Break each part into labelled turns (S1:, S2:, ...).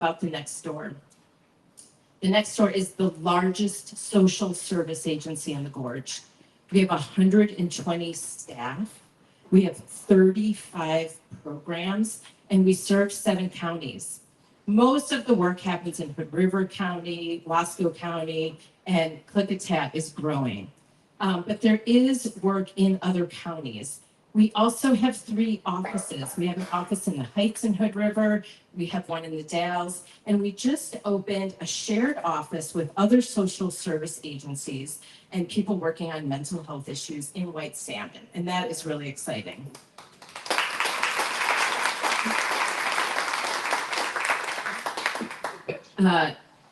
S1: about the next door. The next door is the largest social service agency in the Gorge. We have 120 staff. We have 35 programs, and we serve 7 counties. Most of the work happens in Hood River County, Wasco County, and Klickitat is growing. But there is work in other counties. We also have 3 offices. We have an office in the Heights in Hood River. We have one in the Dalles, and we just opened a shared office with other social service agencies and people working on mental health issues in White Salmon, and that is really exciting.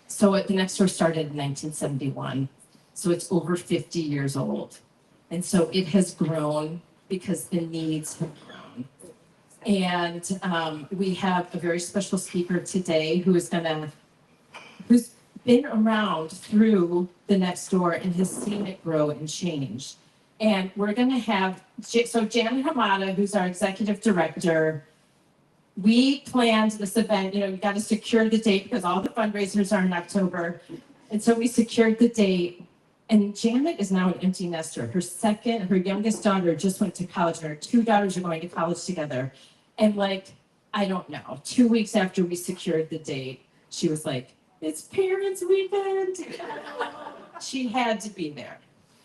S1: So the next door started in 1971, so it's over 50 years old. And so it has grown because the needs have grown. And we have a very special speaker today who's been around through the next door and has seen it grow and change. And we're gonna have, so Janet Hamada, who's our executive director, we planned this event, you got to secure the date because all the fundraisers are in October. And so we secured the date. And Janet is now an empty nester. Her youngest daughter just went to college, and her 2 daughters are going to college together. And I don't know, 2 weeks after we secured the date, she was like, it's parents' weekend. She had to be there.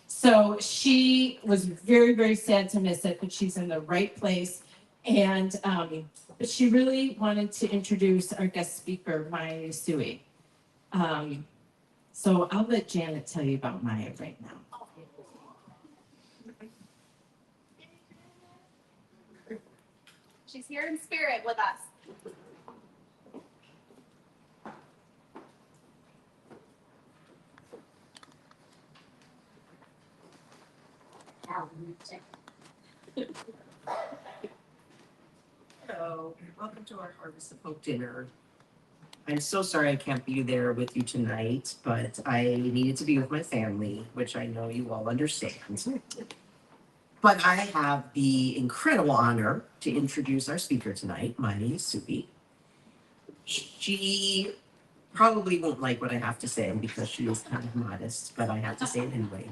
S1: So she was very, very sad to miss it, but she's in the right place. And but she really wanted to introduce our guest speaker, Maya Sui. So I'll let Janet tell you about Maya right now.
S2: She's here in spirit with us.
S3: Hello, welcome to our Harvest of Hope dinner. I'm so sorry I can't be there with you tonight, but I needed to be with my family, which I know you all understand. But I have the incredible honor to introduce our speaker tonight, Maya Sui. She probably won't like what I have to say because she is kind of modest, but I have to say it anyway.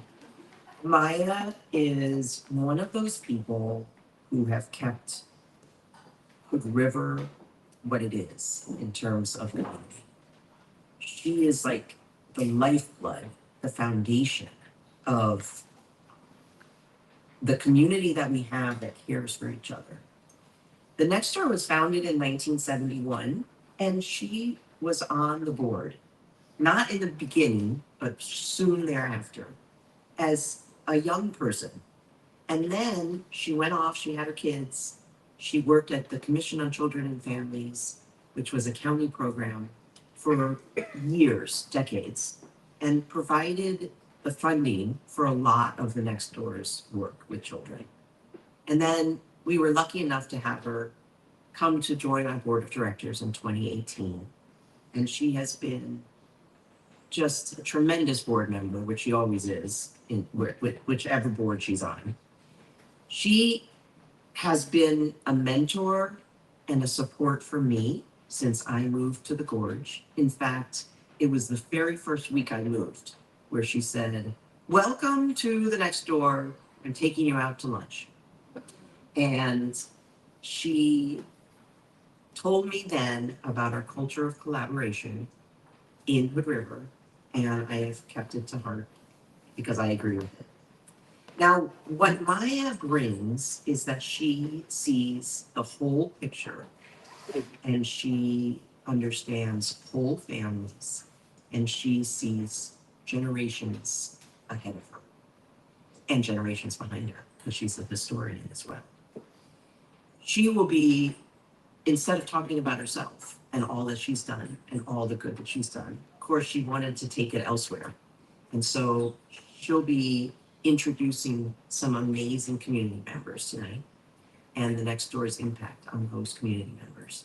S3: Maya is one of those people who have kept Hood River what it is in terms of community. She is like the lifeblood, the foundation of the community that we have that cares for each other. The Next Door was founded in 1971, and she was on the board, not in the beginning, but soon thereafter, as a young person. And then she went off, she had her kids. She worked at the Commission on Children and Families, which was a county program for years, decades, and provided the funding for a lot of the Next Door's work with children. And then we were lucky enough to have her come to join our board of directors in 2018. And she has been just a tremendous board member, which she always is, in whichever board she's on. She has been a mentor and a support for me since I moved to the Gorge. In fact, it was the very first week I moved where she said, welcome to the Next Door, I'm taking you out to lunch. And she told me then about our culture of collaboration in Hood River, and I have kept it to heart because I agree with it. Now, what Maya brings is that she sees the whole picture and she understands whole families and she sees generations ahead of her and generations behind her because she's a historian as well. She will be, instead of talking about herself and all that she's done and all the good that she's done, of course, she wanted to take it elsewhere. And so she'll be introducing some amazing community members tonight and the Next Door's impact on those community members.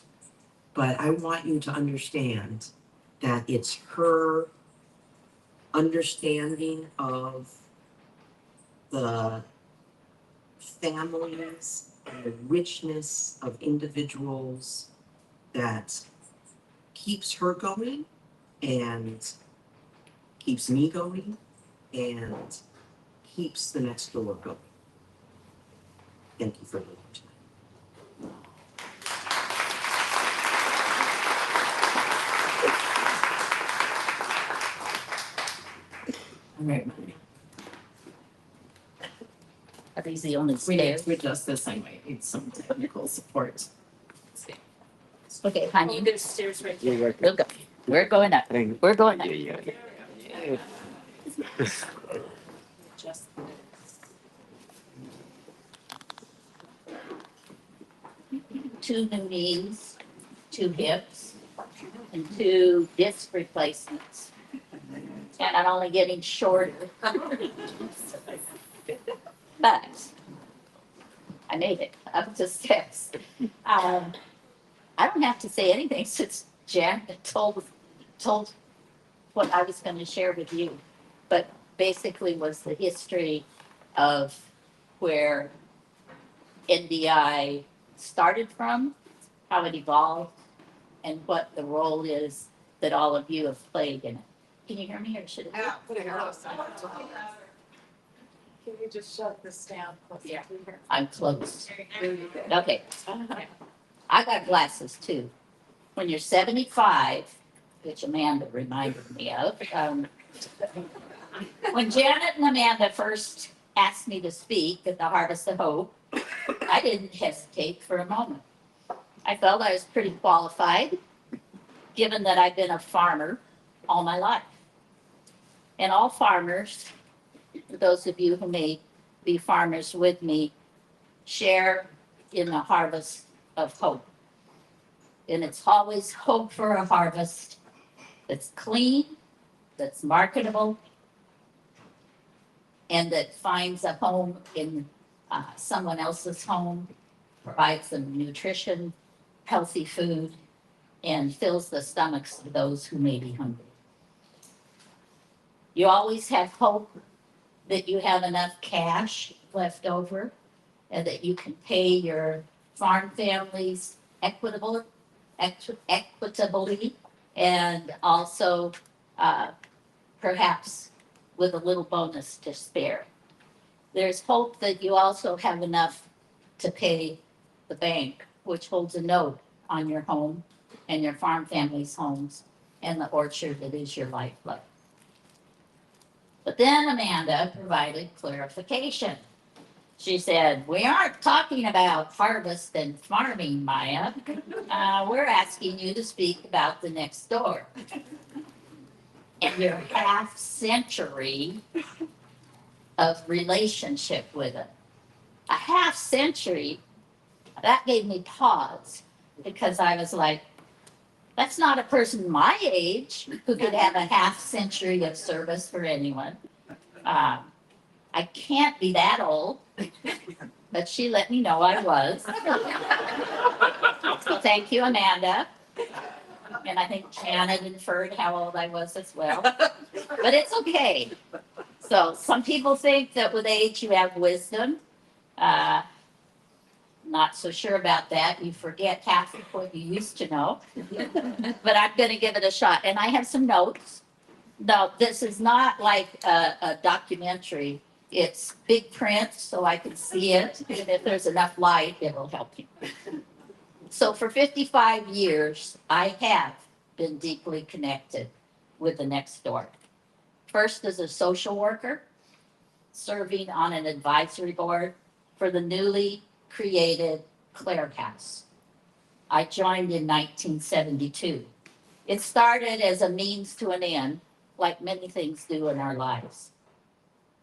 S3: But I want you to understand that it's her understanding of the families and the richness of individuals that keeps her going and keeps me going and keeps the next door going. Thank you for listening tonight.
S1: All right, Mary.
S4: Are these the only
S1: We need
S4: stairs?
S1: to adjust this anyway, need some technical support. Let's see.
S4: Okay, honey,
S1: There's stairs right
S5: Yeah, right.
S4: we'll go. We're going up.
S5: Thank-
S4: We're going up.
S5: Yeah.
S1: Just
S4: Two new knees, two hips, and two disc replacements. And I'm only getting shorter. But I made it up the steps. I don't have to say anything since Jan told what I was going to share with you. But basically was the history of where NDI started from, how it evolved, and what the role is that all of you have played in it. Can you hear me or should I?
S6: Can you just shut this down?
S1: Yeah.
S4: I'm close.
S6: There you go.
S4: Okay. I got glasses too. When you're 75, which Amanda reminded me of, when Janet and Amanda first asked me to speak at the Harvest of Hope, I didn't hesitate for a moment. I felt I was pretty qualified, given that I've been a farmer all my life. And all farmers, for those of you who may be farmers with me, share in the harvest of hope. And it's always hope for a harvest that's clean, that's marketable, and that finds a home in someone else's home, provides them nutrition, healthy food, and fills the stomachs of those who may be hungry. You always have hope that you have enough cash left over and that you can pay your farm families equitably, and also perhaps with a little bonus to spare. There's hope that you also have enough to pay the bank, which holds a note on your home and your farm family's homes and the orchard that is your lifeblood. But then Amanda provided clarification. She said, "We aren't talking about harvest and farming, Maya. We're asking you to speak about the next door and your half century of relationship with it." A half century, that gave me pause because I was like, that's not a person my age who could have a half century of service for anyone. I can't be that old, but she let me know I was. So thank you, Amanda. And I think Janet inferred how old I was as well. But it's okay. So some people think that with age you have wisdom. Not so sure about that. You forget half of what you used to know. But I'm going to give it a shot. And I have some notes. No, this is not like a documentary. It's big print so I can see it. And if there's enough light, it'll help you. So for 55 years, I have been deeply connected with the next door. First as a social worker, serving on an advisory board for the newly created Clare House. I joined in 1972. It started as a means to an end, like many things do in our lives.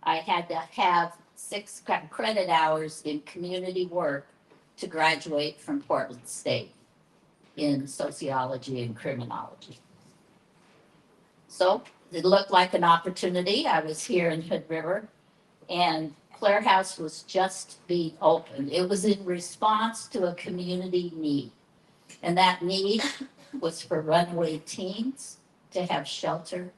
S4: I had to have 6 credit hours in community work to graduate from Portland State in sociology and criminology. So it looked like an opportunity. I was here in Hood River, and Clare House was just being opened. It was in response to a community need. And that need was for runaway teens to have shelter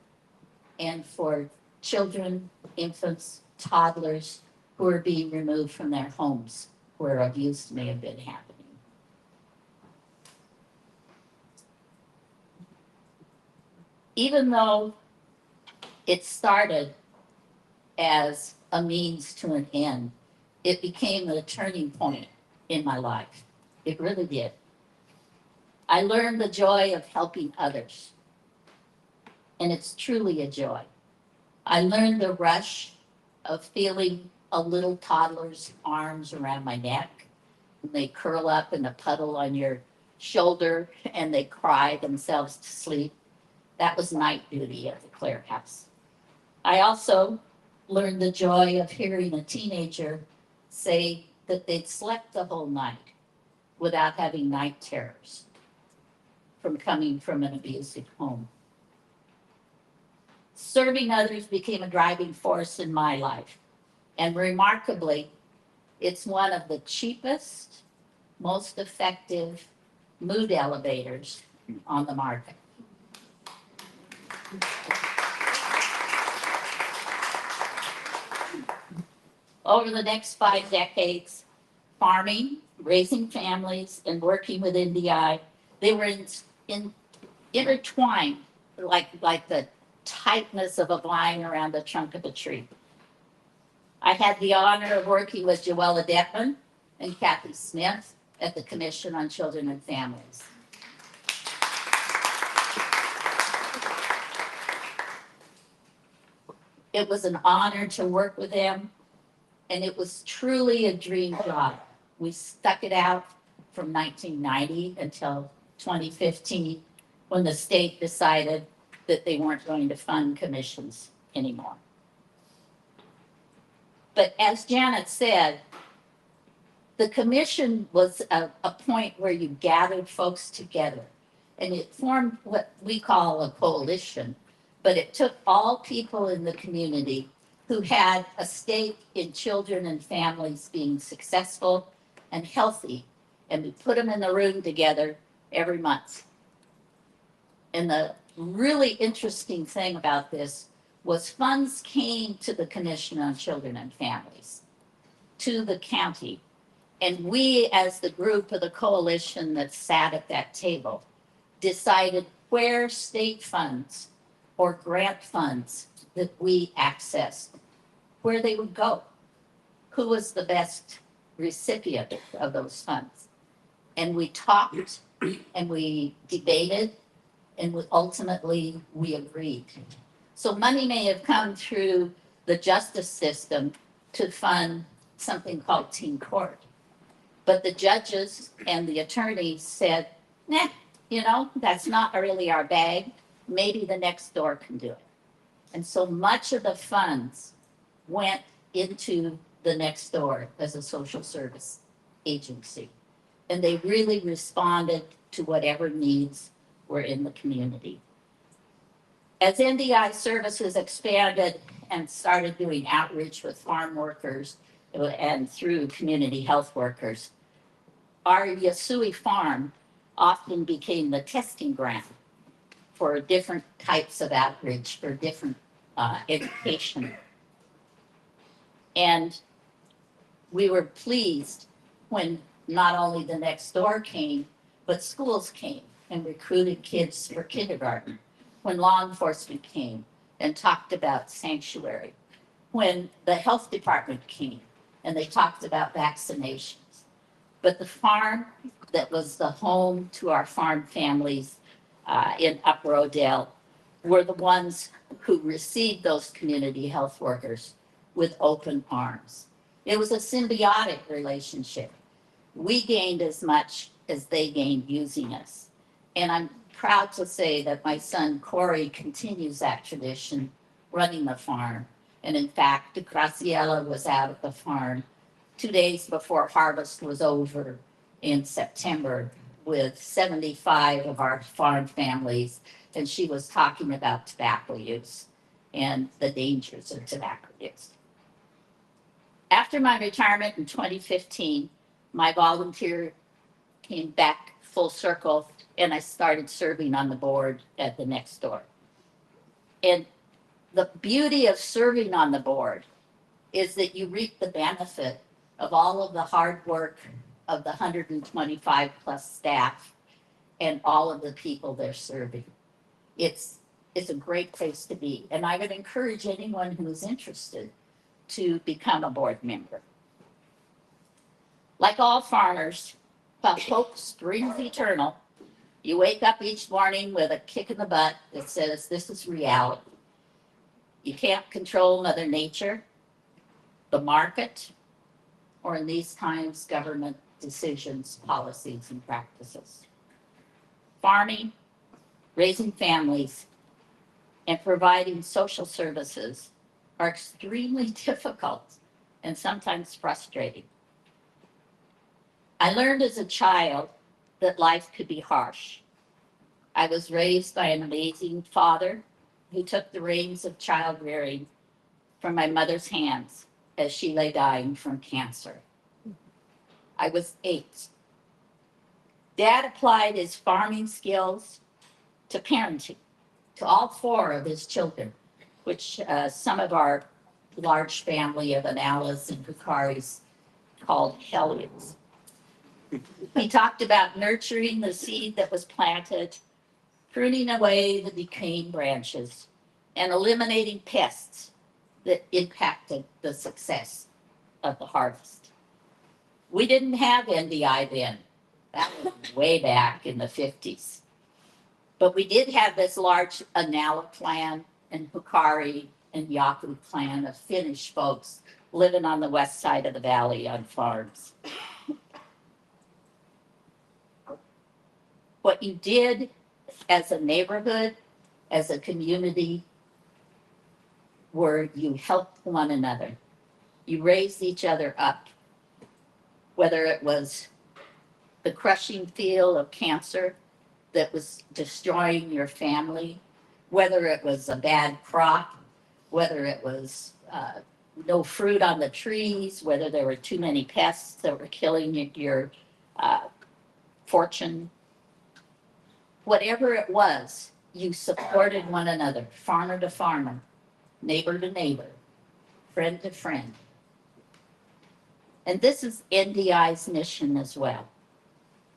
S4: and for children, infants, toddlers who are being removed from their homes where abuse may have been happening. even though it started as a means to an end, it became a turning point in my life. It really did. I learned the joy of helping others, and it's truly a joy. I learned the rush of feeling a little toddler's arms around my neck. And they curl up in a puddle on your shoulder and they cry themselves to sleep. That was night duty at the Clare House. I also learned the joy of hearing a teenager say that they'd slept the whole night without having night terrors from coming from an abusive home. Serving others became a driving force in my life. And remarkably, it's one of the cheapest, most effective mood elevators on the market. Over the next 5 decades, farming, raising families, and working with NDI, they were intertwined like the tightness of a vine around the trunk of a tree. I had the honor of working with Joella Detman and Kathy Smith at the Commission on Children and Families. It was an honor to work with them, and it was truly a dream job. We stuck it out from 1990 until 2015, when the state decided that they weren't going to fund commissions anymore. But as Janet said, the commission was a point where you gathered folks together, and it formed what we call a coalition. But it took all people in the community who had a stake in children and families being successful and healthy, and we put them in the room together every month. And the really interesting thing about this was funds came to the Commission on Children and Families, to the county. And we, as the group of the coalition that sat at that table, decided where state funds or grant funds that we accessed, where they would go, who was the best recipient of those funds. And we talked and we debated, and ultimately we agreed. So money may have come through the justice system to fund something called teen court. But the judges and the attorneys said, nah, that's not really our bag. Maybe the next door can do it. And so much of the funds went into the next door as a social service agency. And they really responded to whatever needs were in the community. As NDI services expanded and started doing outreach with farm workers and through community health workers, our Yasui farm often became the testing ground for different types of outreach, for different education. And we were pleased when not only the next door came, but schools came and recruited kids for kindergarten, when law enforcement came and talked about sanctuary, when the health department came and they talked about vaccinations. But the farm that was the home to our farm families in Upper Odell were the ones who received those community health workers with open arms. It was a symbiotic relationship. We gained as much as they gained using us. And I'm proud to say that my son Corey continues that tradition, running the farm. And in fact, Graciela was out at the farm 2 days before harvest was over in September with 75 of our farm families, and she was talking about tobacco use and the dangers of tobacco use. After my retirement in 2015, my volunteer came back full circle, and I started serving on the board at the next door. And the beauty of serving on the board is that you reap the benefit of all of the hard work of the 125 plus staff and all of the people they're serving. It's is a great place to be. And I would encourage anyone who is interested to become a board member. Like all farmers, while hope springs eternal, you wake up each morning with a kick in the butt that says, this is reality. You can't control Mother Nature, the market, or in these times, government decisions, policies, and practices. Farming, raising families, and providing social services are extremely difficult and sometimes frustrating. I learned as a child that life could be harsh. I was raised by an amazing father who took the reins of child rearing from my mother's hands as she lay dying from cancer. I was 8. Dad applied his farming skills to parenting, to all 4 of his children, which some of our large family of Analas and Bukaris called hellions. He talked about nurturing the seed that was planted, pruning away the decaying branches, and eliminating pests that impacted the success of the harvest. We didn't have NDI then. That was way back in the 50s. But we did have this large Anala clan and Hukari and Yaku clan of Finnish folks living on the west side of the valley on farms. What you did as a neighborhood, as a community, were you helped one another. You raised each other up, whether it was the crushing field of cancer that was destroying your family, whether it was a bad crop, whether it was no fruit on the trees, whether there were too many pests that were killing your fortune. Whatever it was, you supported one another, farmer to farmer, neighbor to neighbor, friend to friend. And this is NDI's mission as well.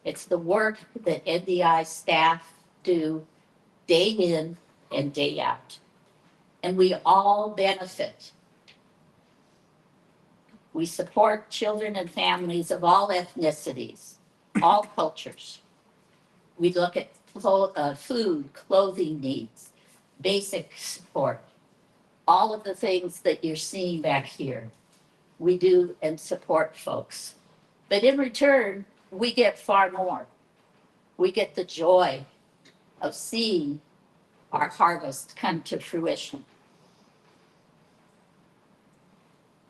S4: It's the work that NDI staff do day in and day out. And we all benefit. We support children and families of all ethnicities, all cultures. We look at food, clothing needs, basic support, all of the things that you're seeing back here. We do and support folks. But in return, we get far more. We get the joy of seeing our harvest come to fruition.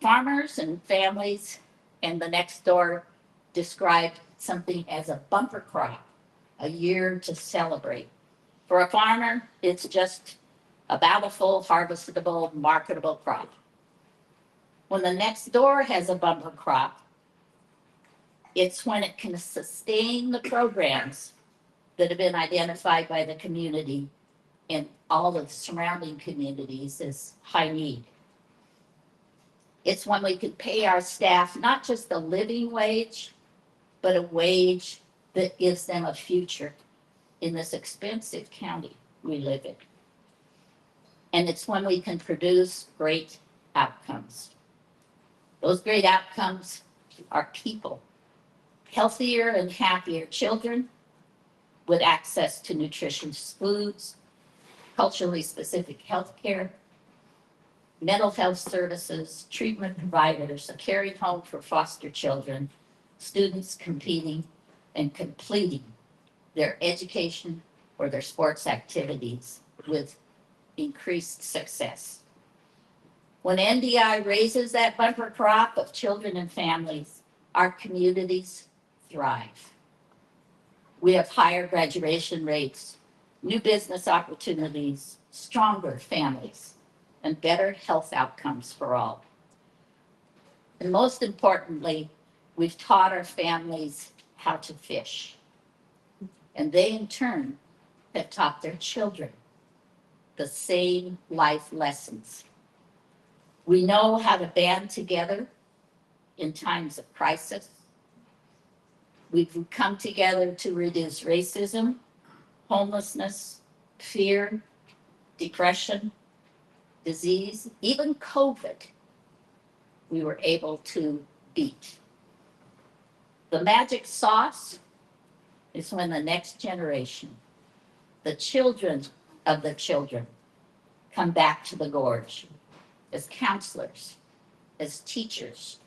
S4: Farmers and families and the next door described something as a bumper crop, a year to celebrate. For a farmer, it's just a bountiful, harvestable, marketable crop. When the next door has a bumper crop, it's when it can sustain the programs that have been identified by the community and all of the surrounding communities as high need. It's when we can pay our staff not just a living wage, but a wage that gives them a future in this expensive county we live in. And it's when we can produce great outcomes. Those great outcomes are people, healthier and happier children with access to nutritious foods, culturally specific health care, mental health services, treatment providers, a caring home for foster children, students competing and completing their education or their sports activities with increased success. When NDI raises that bumper crop of children and families, our communities thrive. We have higher graduation rates, new business opportunities, stronger families, and better health outcomes for all. And most importantly, we've taught our families how to fish. And they in turn have taught their children the same life lessons. We know how to band together in times of crisis. We've come together to reduce racism, homelessness, fear, depression, disease, even COVID, we were able to beat. The magic sauce is when the next generation, the children of the children, come back to the gorge as counselors, as teachers,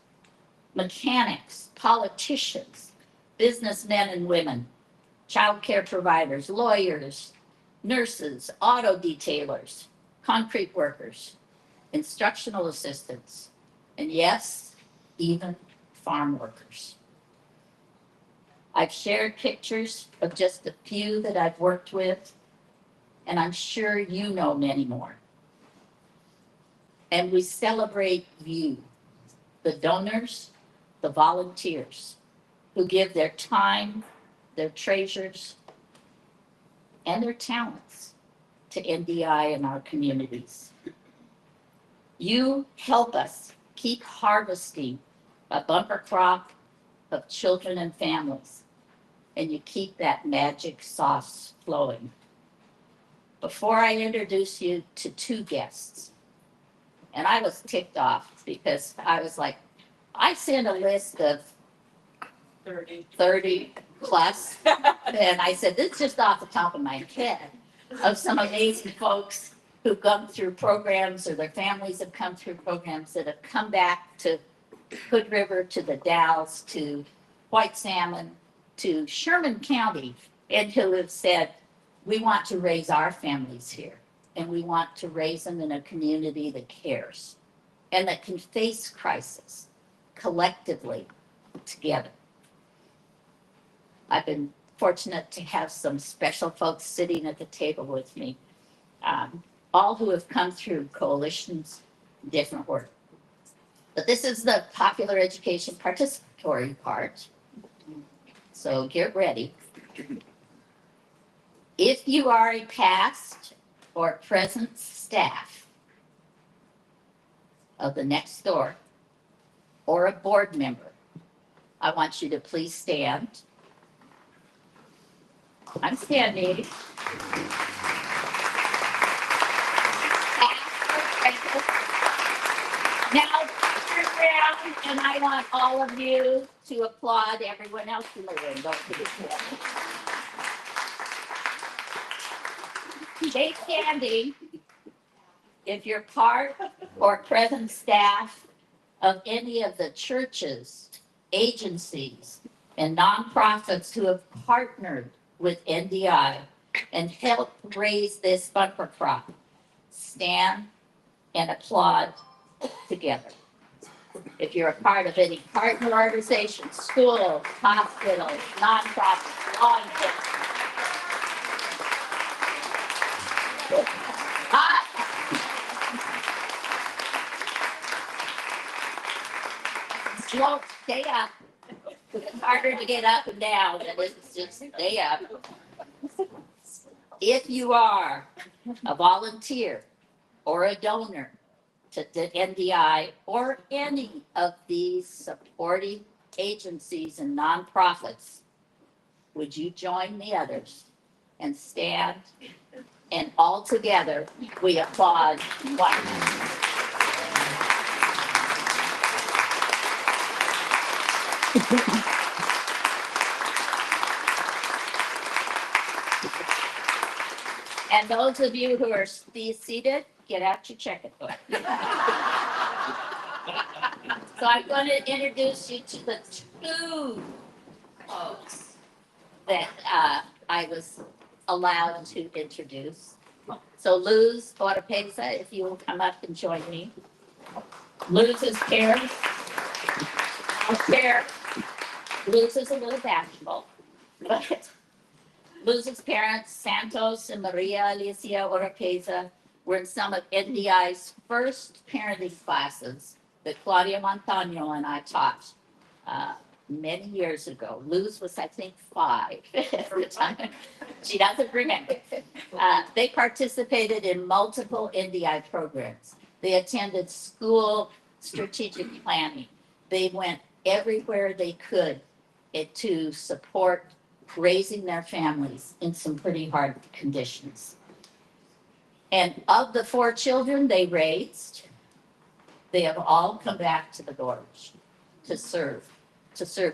S4: mechanics, politicians, businessmen and women, childcare providers, lawyers, nurses, auto detailers, concrete workers, instructional assistants, and yes, even farm workers. I've shared pictures of just a few that I've worked with, and I'm sure you know many more. And we celebrate you, the donors, the volunteers, who give their time, their treasures, and their talents to NDI and our communities. You help us keep harvesting a bumper crop of children and families, and you keep that magic sauce flowing. Before I introduce you to two guests, and I was ticked off because I was like, I sent a list of 30 plus, and I said, this is just off the top of my head of some amazing folks who've gone through programs, or their families have come through programs, that have come back to Hood River, to the Dalles, to White Salmon, to Sherman County, and who have said, we want to raise our families here, and we want to raise them in a community that cares and that can face crisis collectively together. I've been fortunate to have some special folks sitting at the table with me, all who have come through coalitions, different work. But this is the popular education participatory part. So get ready. If you are a past or present staff of the next door or a board member, I want you to please stand. I'm standing. Now turn around, and I want all of you to applaud everyone else in the room. Don't forget to stay standing. If you're part or present staff of any of the churches, agencies, and nonprofits who have partnered with NDI and helped raise this bumper crop, stand and applaud together. If you're a part of any partner organizations, schools, hospitals, nonprofits, law enforcement. Slow, stay up. It's harder to get up and down than it's just stay up. If you are a volunteer or a donor to the NDI or any of these supporting agencies and nonprofits, would you join the others and stand, and all together we applaud one another. And those of you who are seated, get out your checkbook. So I'm going to introduce you to the two folks that I was allowed to introduce. So Luz Oropesa, if you will come up and join me. Luz's parents. I'll share. Luz is a little bashful, but Luz's parents, Santos and Maria Alicia Oropesa, were in some of NDI's first parenting classes that Claudia Montano and I taught many years ago. Luz was, I think, 5 at the time. She doesn't remember. They participated in multiple NDI programs. They attended school strategic planning. They went everywhere they could to support raising their families in some pretty hard conditions. And of the 4 children they raised, they have all come back to the gorge to serve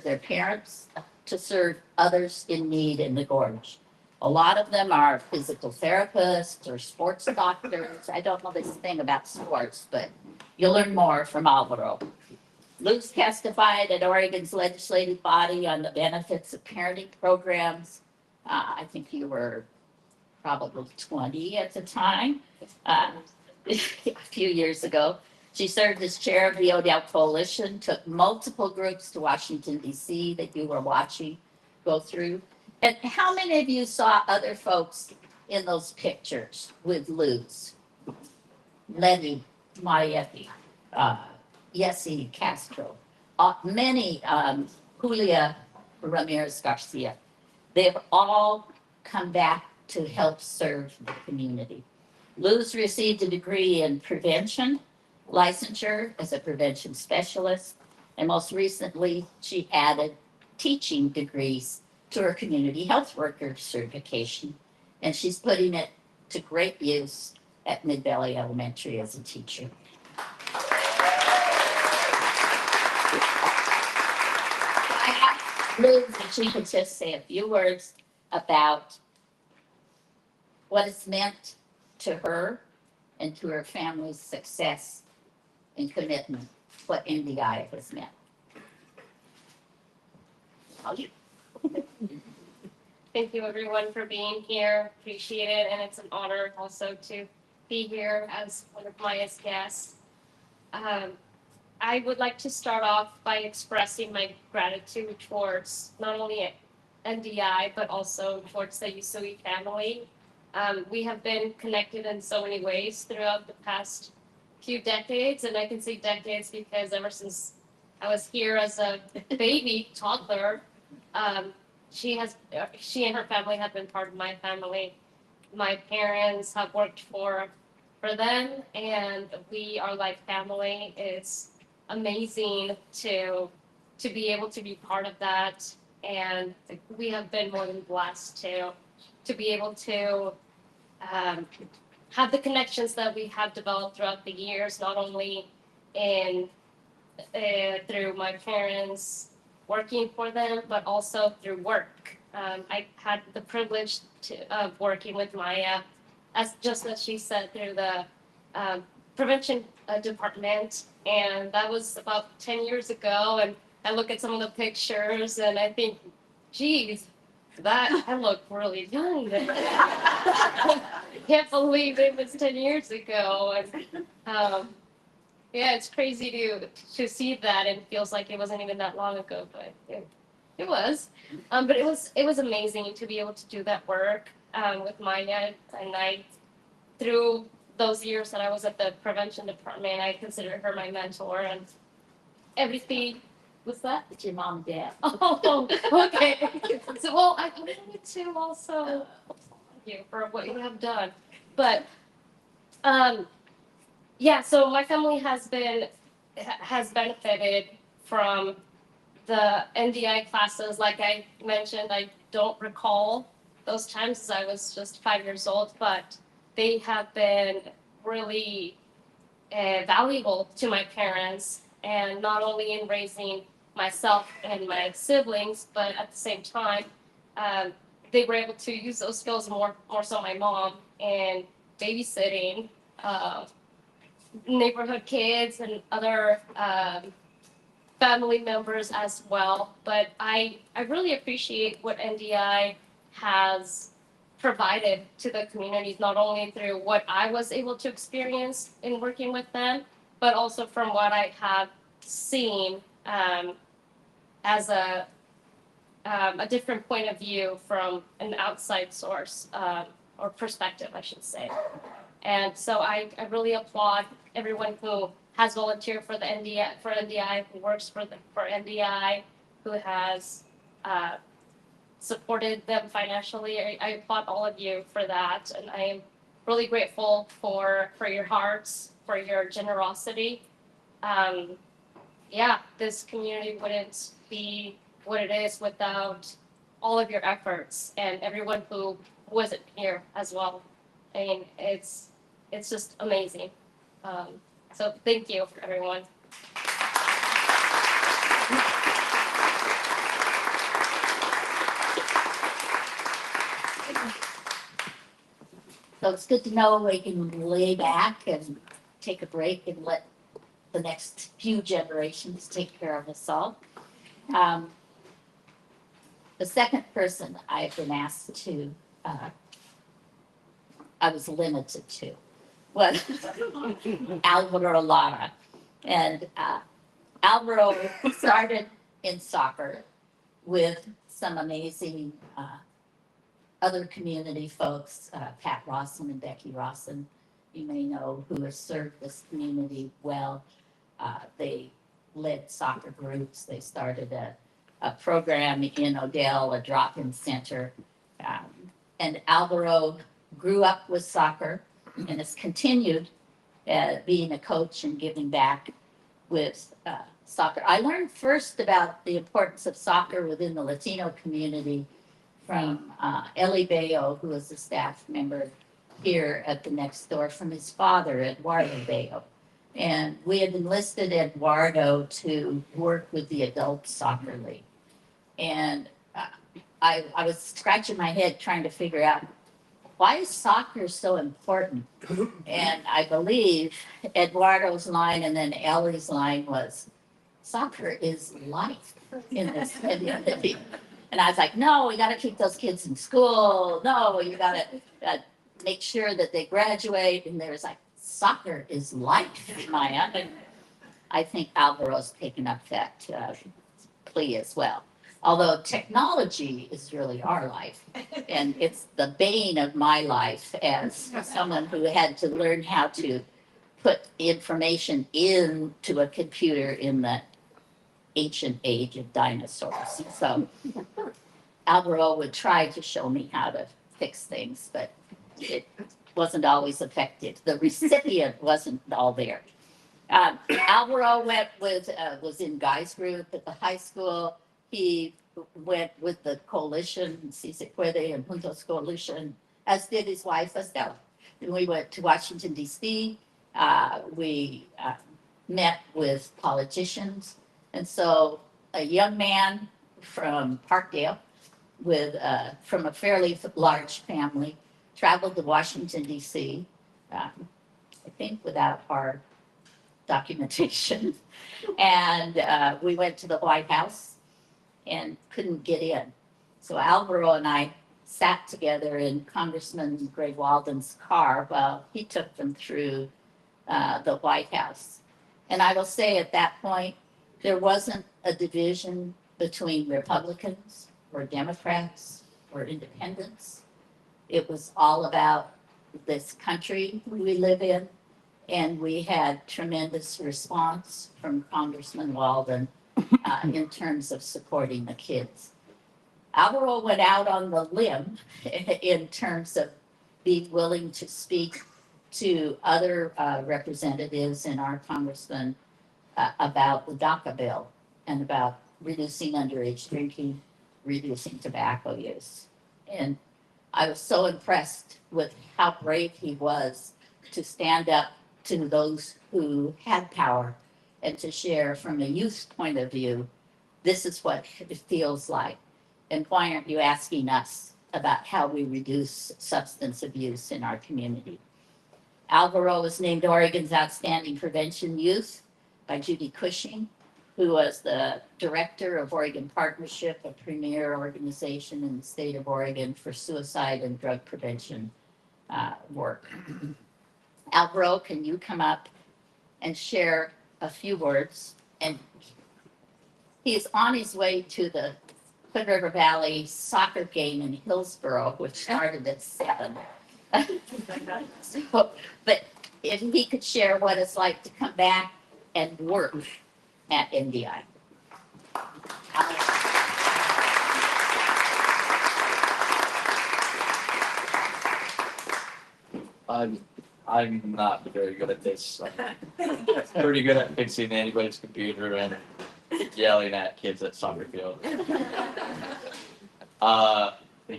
S4: their parents, to serve others in need in the gorge. A lot of them are physical therapists or sports doctors. I don't know this thing about sports, but you'll learn more from Alvaro. Luz testified at Oregon's legislative body on the benefits of parenting programs. I think you were probably 20 at the time, a few years ago. She served as chair of the Odell Coalition, took multiple groups to Washington, D.C. that you were watching go through. And how many of you saw other folks in those pictures with Luz? Lenny Maietti, Yessi Castro, many, Julia Ramirez Garcia. They've all come back to help serve the community. Luz received a degree in prevention, licensure as a prevention specialist, and most recently, she added teaching degrees to her community health worker certification, and she's putting it to great use at Mid Valley Elementary as a teacher. I asked Luz if she could just say a few words about what it's meant to her and to her family's success and commitment, what NDI has meant.
S5: Thank you everyone for being here. Appreciate it. And it's an honor also to be here as one of Maya's guests. I would like to start off by expressing my gratitude towards not only NDI, but also towards the Yusui family. We have been connected in so many ways throughout the past few decades, and I can say decades because ever since I was here as a baby toddler, she and her family have been part of my family. My parents have worked for them, and we are like family. It's amazing to be able to be part of that, and we have been more than blessed to be able to have the connections that we have developed throughout the years, not only in through my parents working for them, but also through work. I had the privilege of working with Maya, as she said, through the prevention department, and that was about 10 years ago. And I look at some of the pictures, and I think, geez, I look really young. Can't believe it was 10 years ago. And yeah, it's crazy to see that, and it feels like it wasn't even that long ago, but it was. But it was amazing to be able to do that work with Maya, and through those years that I was at the prevention department, I considered her my mentor, and everything. What's that?
S4: It's your mom and dad.
S5: Oh, okay. So, well, I wanted to also thank you for what you have done, but yeah. So my family has benefited from the NDI classes. Like I mentioned, I don't recall those times as I was just 5 years old, but they have been really valuable to my parents, and not only in raising myself and my siblings, but at the same time, they were able to use those skills more so my mom in babysitting neighborhood kids and other family members as well. But I really appreciate what NDI has provided to the communities, not only through what I was able to experience in working with them, but also from what I have seen as a different point of view from an outside source or perspective, I should say. And so I really applaud everyone who has volunteered for the NDI, who works for NDI, who has supported them financially. I applaud all of you for that, and I am really grateful for your hearts, for your generosity. Yeah, this community wouldn't be what it is without all of your efforts and everyone who wasn't here as well. I mean, it's just amazing. So thank you, everyone.
S4: So it's good to know we can lay back and take a break and let the next few generations take care of us all. The second person I've been asked to, I was limited to, was Alvaro Lara. And Alvaro started in soccer with some amazing other community folks, Pat Rawson and Becky Rawson, you may know, who have served this community well. They led soccer groups. They started a program in Odell, a drop-in center. And Alvaro grew up with soccer and has continued being a coach and giving back with soccer. I learned first about the importance of soccer within the Latino community from Eli Bayo, who was a staff member here at the next door, from his father, Eduardo Bayo. And we had enlisted Eduardo to work with the adult soccer league. And I was scratching my head trying to figure out, why is soccer so important? And I believe Eduardo's line and then Ellie's line was, soccer is life in this community. And I was like, no, we got to keep those kids in school. No, you got to make sure that they graduate. And there's like, soccer is life, Maya. And I think Alvaro's taken up that plea as well. Although technology is really our life. And it's the bane of my life as someone who had to learn how to put information into a computer in the ancient age of dinosaurs. So Alvaro would try to show me how to fix things, but it wasn't always effective. The recipient wasn't all there. Alvaro was in Guy's group at the high school. He went with the coalition, Si Se Puede and Juntos Coalition, as did his wife, Estella. And we went to Washington, D.C. We met with politicians. And so a young man from Parkdale from a fairly large family traveled to Washington, D.C., I think without our documentation. And we went to the White House and couldn't get in. So Alvaro and I sat together in Congressman Greg Walden's car while he took them through the White House. And I will say at that point, there wasn't a division between Republicans or Democrats or independents. It was all about this country we live in. And we had tremendous response from Congressman Walden in terms of supporting the kids. Alvaro went out on the limb in terms of being willing to speak to other representatives and our congressman about the DACA bill and about reducing underage drinking, reducing tobacco use. And I was so impressed with how brave he was to stand up to those who had power and to share from a youth point of view, this is what it feels like. And why aren't you asking us about how we reduce substance abuse in our community? Alvaro was named Oregon's Outstanding Prevention Youth by Judy Cushing, who was the director of Oregon Partnership, a premier organization in the state of Oregon for suicide and drug prevention work. Alvaro, can you come up and share a few words? And he is on his way to the Hood River Valley soccer game in Hillsborough, which started at 7. So, but if he could share what it's like to come back and work at NDI.
S7: I'm not very good at this. I'm pretty good at fixing anybody's computer and yelling at kids at soccer field. Thank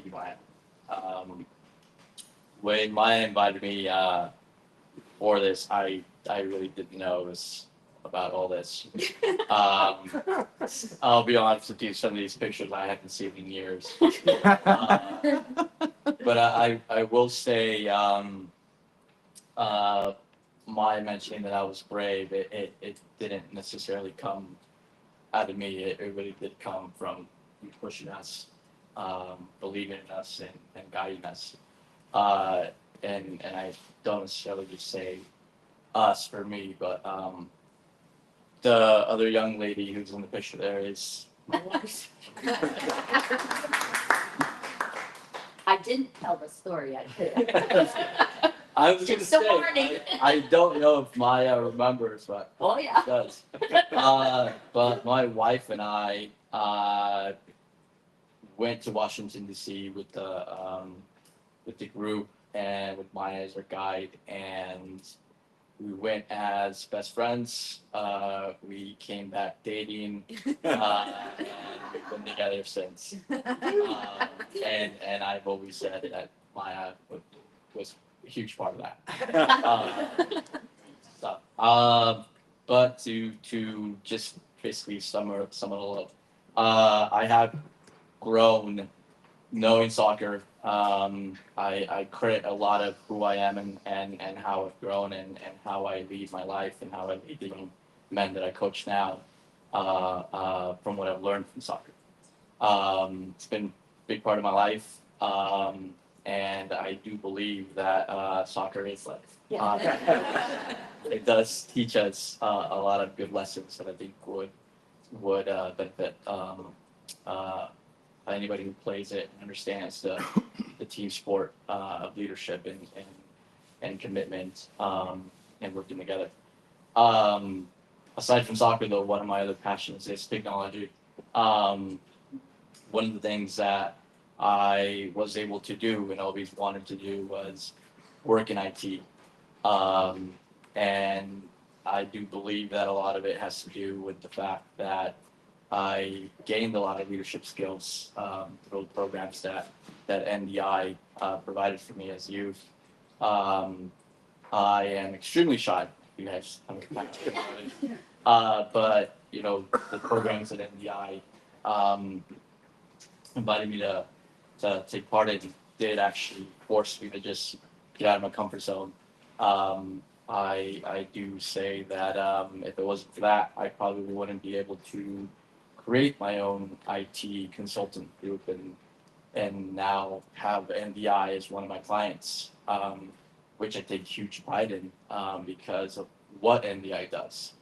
S7: you, Maya. When Maya invited me before this, I really didn't know this about all this. I'll be honest with you, some of these pictures I haven't seen in years. But I will say, my mentioning that I was brave, it didn't necessarily come out of me. It really did come from you pushing us, believing in us, and guiding us. And I don't necessarily just say us for me, but the other young lady who's in the picture there is my wife.
S4: I didn't tell the story, I did.
S7: I was gonna
S4: Just a
S7: say,
S4: warning.
S7: I don't know if Maya remembers, but
S4: Oh, yeah.
S7: she does. But my wife and I went to Washington D.C. with the group and with Maya as our guide, and we went as best friends. We came back dating, and we've been together since. And I've always said that Maya was a huge part of that. But to just basically sum it all up, I have grown knowing soccer. I credit a lot of who I am and how I've grown and how I lead my life and how I lead the young men that I coach now, from what I've learned from soccer. It's been a big part of my life, and I do believe that soccer is life. It does teach us a lot of good lessons that I think would benefit anybody who plays it and understands the team sport of leadership and commitment, and working together. Aside from soccer, though, one of my other passions is technology. One of the things that I was able to do and always wanted to do was work in IT. And I do believe that a lot of it has to do with the fact that I gained a lot of leadership skills through the programs that NDI provided for me as youth. I am extremely shy. You guys haven't talked about it. But you know, the programs at NDI invited me to take part in did actually force me to just get out of my comfort zone. I do say that if it wasn't for that, I probably wouldn't be able to create my own IT consultant group and now have NDI as one of my clients, which I take huge pride in because of what NDI does.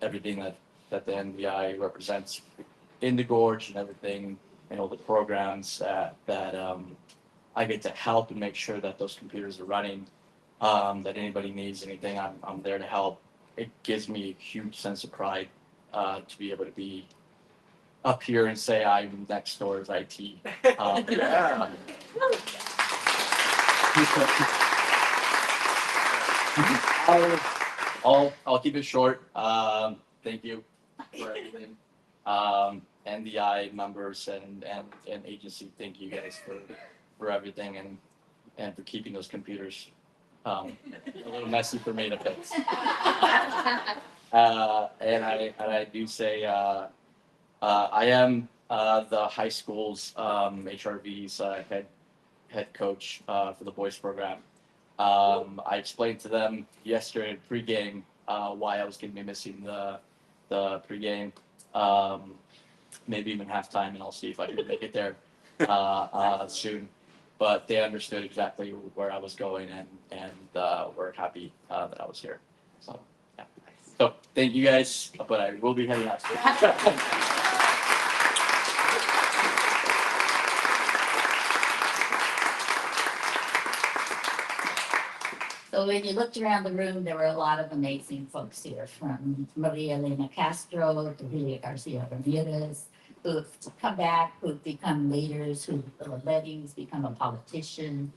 S7: Everything that the NDI represents in the gorge and everything, and all the programs that I get to help and make sure that those computers are running, that anybody needs anything, I'm there to help. It gives me a huge sense of pride to be able to be up here and say I'm next door as IT. I'll keep it short. Thank you for everything. NDI members and agency, thank you guys for everything and for keeping those computers a little messy for me to fix. And I do say I am the high school's HRV's head coach for the boys program. I explained to them yesterday in pregame why I was going to be missing the pregame, maybe even halftime, and I'll see if I can make it there soon. But they understood exactly where I was going and were happy that I was here. So yeah. So thank you guys, but I will be heading out.
S4: So when you looked around the room, there were a lot of amazing folks here, from Maria Elena Castro to Julia Garcia Ramirez, who've come back, who've become leaders, who've lettings, become a politician.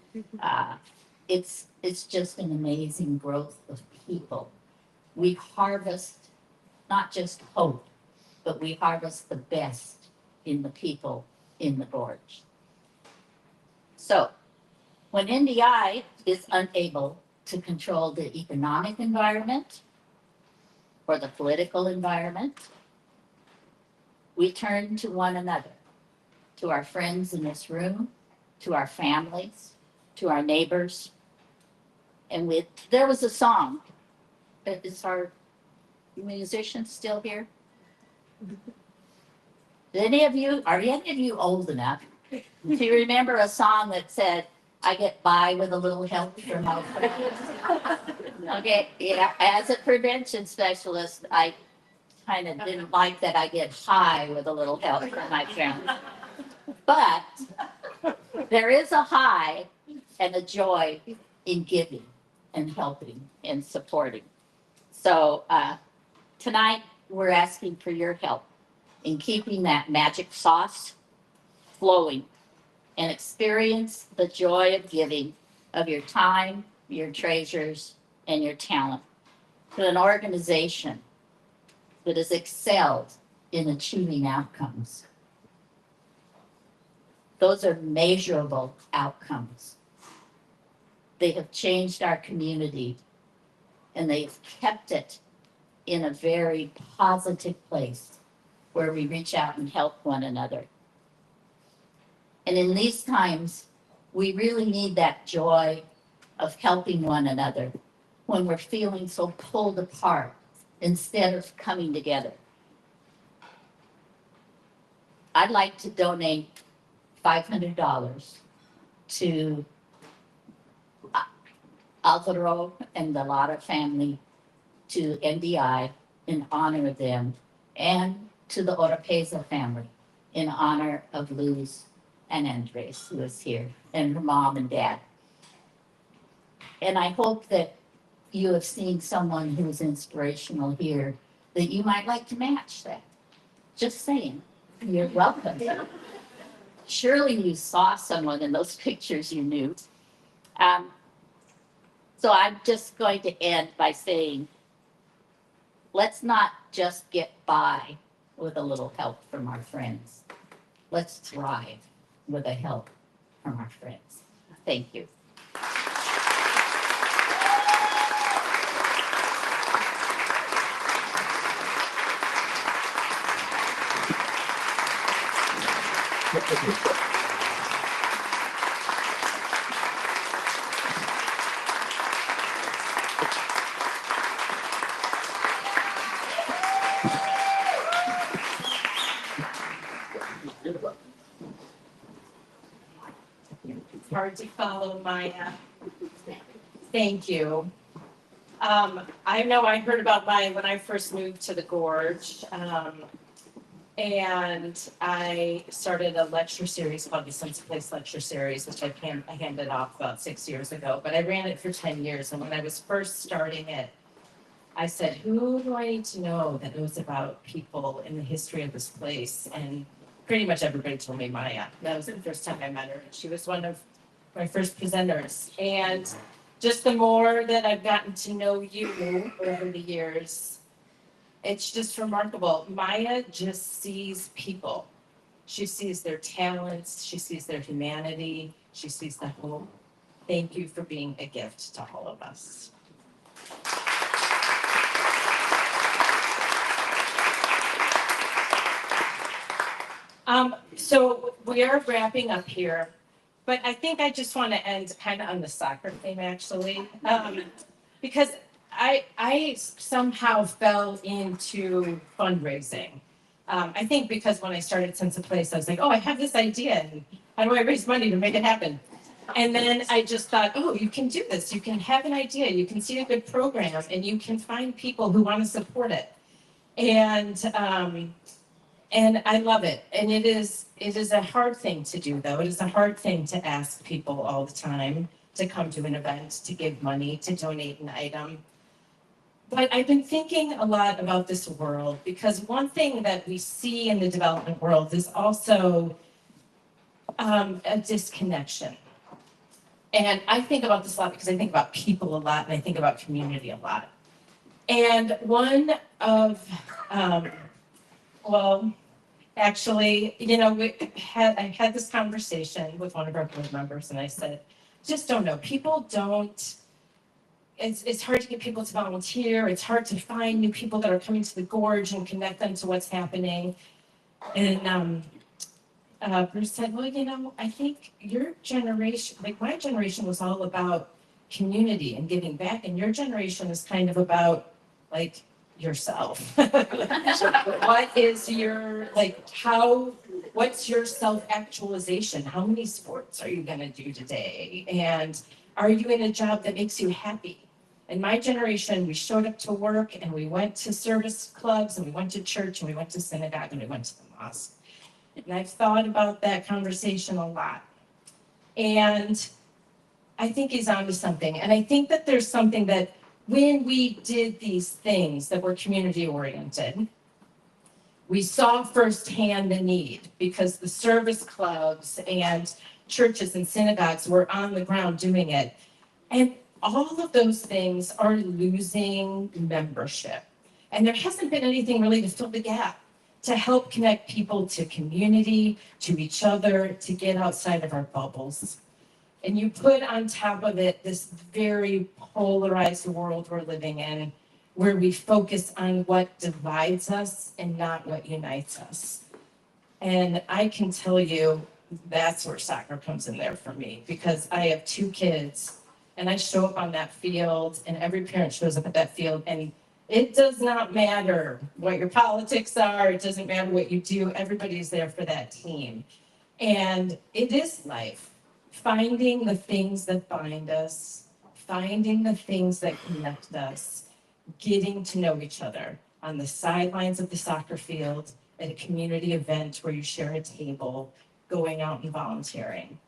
S4: It's just an amazing growth of people. We harvest not just hope, but we harvest the best in the people in the gorge. So when NDI is unable to control the economic environment or the political environment, we turn to one another, to our friends in this room, to our families, to our neighbors. And there was a song. Is our musician still here? Are any of you old enough to remember a song that said, I get by with a little help from my friends? Okay, yeah, as a prevention specialist, I kind of didn't like that I get high with a little help from my friends. But there is a high and a joy in giving and helping and supporting. So tonight, we're asking for your help in keeping that magic sauce flowing and experience the joy of giving of your time, your treasures, and your talent to an organization that has excelled in achieving outcomes. Those are measurable outcomes. They have changed our community and they've kept it in a very positive place where we reach out and help one another. And in these times, we really need that joy of helping one another when we're feeling so pulled apart instead of coming together. I'd like to donate $500 to Alvaro and the Lara family, to NDI in honor of them, and to the Oropeza family in honor of Luz and Andres, who is here, and her mom and dad. And I hope that you have seen someone who's inspirational here that you might like to match that. Just saying, you're welcome. Surely you saw someone in those pictures you knew. So I'm just going to end by saying, let's not just get by with a little help from our friends. Let's thrive with the help from our friends. Thank you.
S1: It's hard to follow Maya. Thank you. I know I heard about Maya when I first moved to the Gorge. And I started a lecture series called the Sense of Place Lecture Series, which I handed off about 6 years ago, but I ran it for 10 years. And when I was first starting it, I said, who do I need to know that knows about people in the history of this place? And pretty much everybody told me Maya. That was the first time I met her. And she was one of my first presenters. And just the more that I've gotten to know you over the years, it's just remarkable. Maya just sees people. She sees their talents. She sees their humanity. She sees the hope. Thank you for being a gift to all of us. So we are wrapping up here, but I think I just want to end kind of on the soccer theme, actually, because I somehow fell into fundraising. I think because when I started Sense of Place, I was like, oh, I have this idea, and how do I raise money to make it happen? And then I just thought, oh, you can do this. You can have an idea. You can see a good program, and you can find people who want to support it. And I love it. And it is a hard thing to do, though. It is a hard thing to ask people all the time to come to an event, to give money, to donate an item. But I've been thinking a lot about this world, because one thing that we see in the development world is also a disconnection. And I think about this a lot because I think about people a lot and I think about community a lot. And one of, actually, I had this conversation with one of our board members and I said, just don't know. People don't it's hard to get people to volunteer. It's hard to find new people that are coming to the gorge and connect them to what's happening. And Bruce said, well, you know, I think your generation, like my generation was all about community and giving back, and your generation is kind of about like yourself. What is your, like, what's your self-actualization? How many sports are you gonna do today? And are you in a job that makes you happy? In my generation, we showed up to work and we went to service clubs and we went to church and we went to synagogue and we went to the mosque. And I've thought about that conversation a lot. And I think he's onto something. And I think that there's something that when we did these things that were community oriented, we saw firsthand the need because the service clubs and churches and synagogues were on the ground doing it. And all of those things are losing membership. And there hasn't been anything really to fill the gap, to help connect people to community, to each other, to get outside of our bubbles. And you put on top of it this very polarized world we're living in, where we focus on what divides us and not what unites us. And I can tell you that's where soccer comes in there for me, because I have 2 kids and I show up on that field and every parent shows up at that field, and it does not matter what your politics are, it doesn't matter what you do, everybody's there for that team. And it is life. Finding the things that bind us, finding the things that connect us, getting to know each other on the sidelines of the soccer field, at a community event where you share a table, going out and volunteering.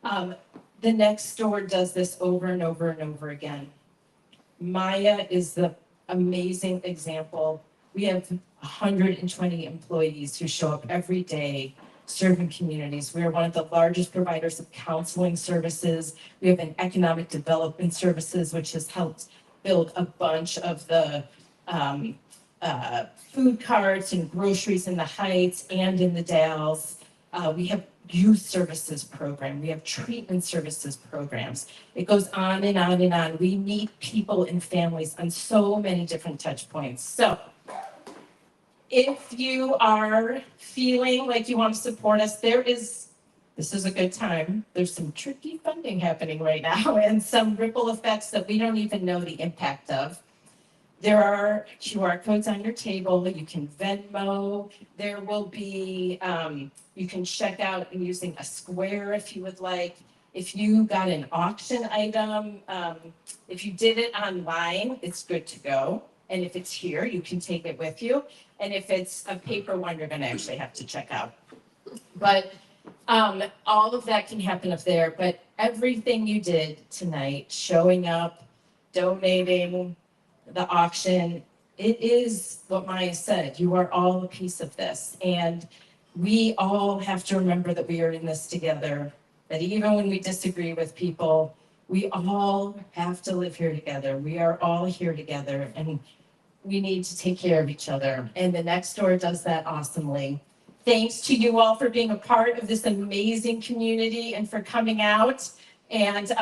S1: The next door does this over and over and over again. Maya is the amazing example. We have 120 employees who show up every day serving communities. We are one of the largest providers of counseling services. We have an economic development services, which has helped build a bunch of the food carts and groceries in the Heights and in the Dalles. We have youth services program. We have treatment services programs. It goes on and on and on. We meet people and families on so many different touch points. So if you are feeling like you want to support us, this is a good time. There's some tricky funding happening right now and some ripple effects that we don't even know the impact of. There are QR codes on your table. You can Venmo. There will be, you can check out using a Square if you would like. If you got an auction item, if you did it online, it's good to go. And if it's here, you can take it with you. And if it's a paper one, you're gonna actually have to check out. But all of that can happen up there. But everything you did tonight, showing up, donating, the auction, it is what Maya said. You are all a piece of this. And we all have to remember that we are in this together. That even when we disagree with people, we all have to live here together. We are all here together and we need to take care of each other. And the next door does that awesomely. Thanks to you all for being a part of this amazing community and for coming out. And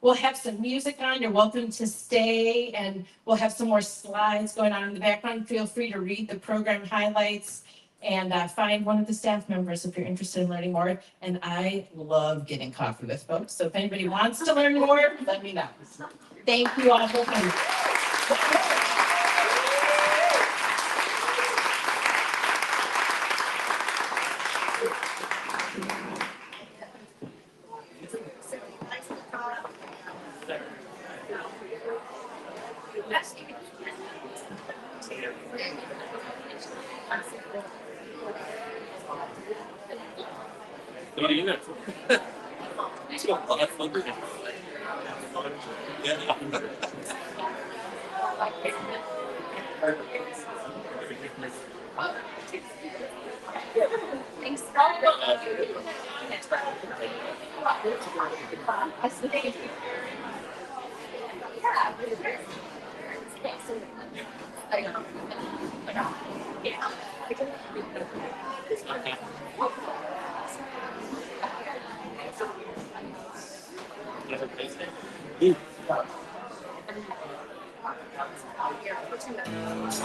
S1: we'll have some music on. You're welcome to stay, and we'll have some more slides going on in the background. Feel free to read the program highlights and find one of the staff members if you're interested in learning more. And I love getting coffee with folks. So if anybody wants to learn more, let me know. Thank you all for coming.
S2: Thanks. Here, for 2 minutes.